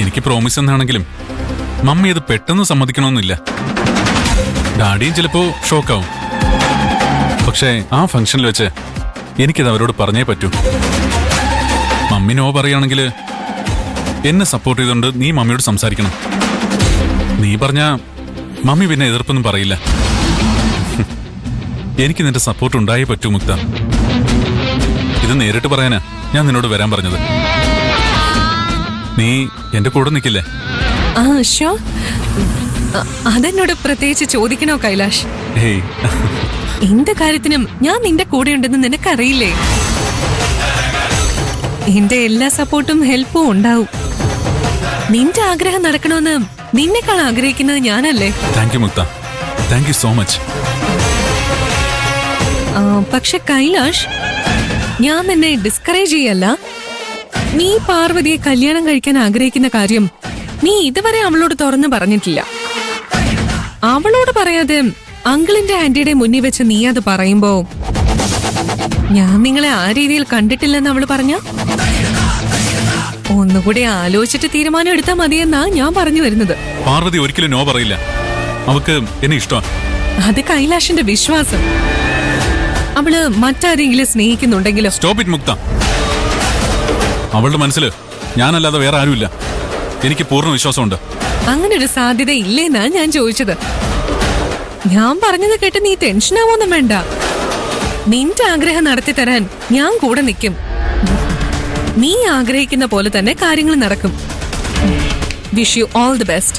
എനിക്ക് promise എന്നാണെങ്കിലും mummy അത് പെട്ടെന്ന് സമ്മതിക്കണമെന്നില്ല. ഡാഡിയും ചിലപ്പോ ഷോക്കാവും. പക്ഷേ ആ ഫംഗ്ഷനിൽ വെച്ച് എനിക്കത് അവരോട് പറഞ്ഞേ പറ്റൂ. മമ്മി നോ പറയുകയാണെങ്കിൽ എന്നെ സപ്പോർട്ട് ചെയ്തുകൊണ്ട് നീ മമ്മിയോട് സംസാരിക്കണം. നീ പറഞ്ഞാ മമ്മി പിന്നെ എതിർപ്പൊന്നും പറയില്ല. എനിക്ക് നിന്റെ സപ്പോർട്ട് ഉണ്ടായേ പറ്റൂ മുക്ത. ഇത് നേരിട്ട് പറയാനാ ഞാൻ നിന്നോട് വരാൻ പറഞ്ഞത്. നീ എന്റെ കൂടെ നിൽക്കില്ലേ? അതെന്നോട് പ്രത്യേകിച്ച് ചോദിക്കണോ കൈലാഷ്? ഹേയ്, എന്ത് കാര്യത്തിനും ഞാൻ നിന്റെ കൂടെ ഉണ്ടെന്ന് നിനക്കറിയില്ലേ? എന്റെ എല്ലാ സപ്പോർട്ടും ഹെൽപ്പും ഉണ്ടാവും. നിന്റെ ആഗ്രഹം നടക്കണമെന്ന് നിന്നെക്കാൾ ആഗ്രഹിക്കുന്നത് ഞാനല്ലേ? താങ്ക് യു മുക്ത, താങ്ക് യു സോ മച്ച്. പക്ഷെ കൈലാഷ്, ഞാൻ നിന്നെ ഡിസ്കറേജ് ചെയ്യല്ല. നീ പാർവതിയെ കല്യാണം കഴിക്കാൻ ആഗ്രഹിക്കുന്ന കാര്യം നീ ഇതുവരെ അവളോട് തുറന്നു പറഞ്ഞിട്ടില്ല. അവളോട് പറയാതെ അങ്കിളിന്റെ ആന്റിയുടെ മുന്നിൽ വെച്ച് നീ അത് പറയുമ്പോ ഞാൻ നിങ്ങളെ ആ രീതിയിൽ കണ്ടിട്ടില്ലെന്ന് അവള് പറഞ്ഞ ഒന്നുകൂടി ആലോചിച്ചിട്ട് തീരുമാനം എടുത്താൽ മതിയെന്നാ ഞാൻ പറഞ്ഞു വരുന്നത്. പാർവതി ഒരിക്കലും നോ പറയില്ല. അവക്ക് എന്നെ ഇഷ്ടമാണ്. അത് കൈലാഷിന്റെ വിശ്വാസം. അവള് മറ്റാരെങ്കിലും സ്നേഹിക്കുന്നുണ്ടെങ്കിലോ? സ്റ്റോപ്പ് ഇറ്റ് മുക്ത. അവളുടെ മനസ്സിൽ ഞാനല്ലാതെ വേറെ ആരുമില്ല. എനിക്ക് പൂർണ്ണ വിശ്വാസമുണ്ട്. അങ്ങനെ ഒരു സാധ്യത ഇല്ലേന്നാ ഞാൻ ചോദിച്ചത്. ഞാൻ പറഞ്ഞത് കേട്ട് നീ ടെൻഷനാവൊന്നും വേണ്ട. നിന്റെ ആഗ്രഹം നടത്തി തരാൻ ഞാൻ കൂടെ നിൽക്കും. നീ ആഗ്രഹിക്കുന്ന പോലെ തന്നെ കാര്യങ്ങൾ നടക്കും. Wish you all the best.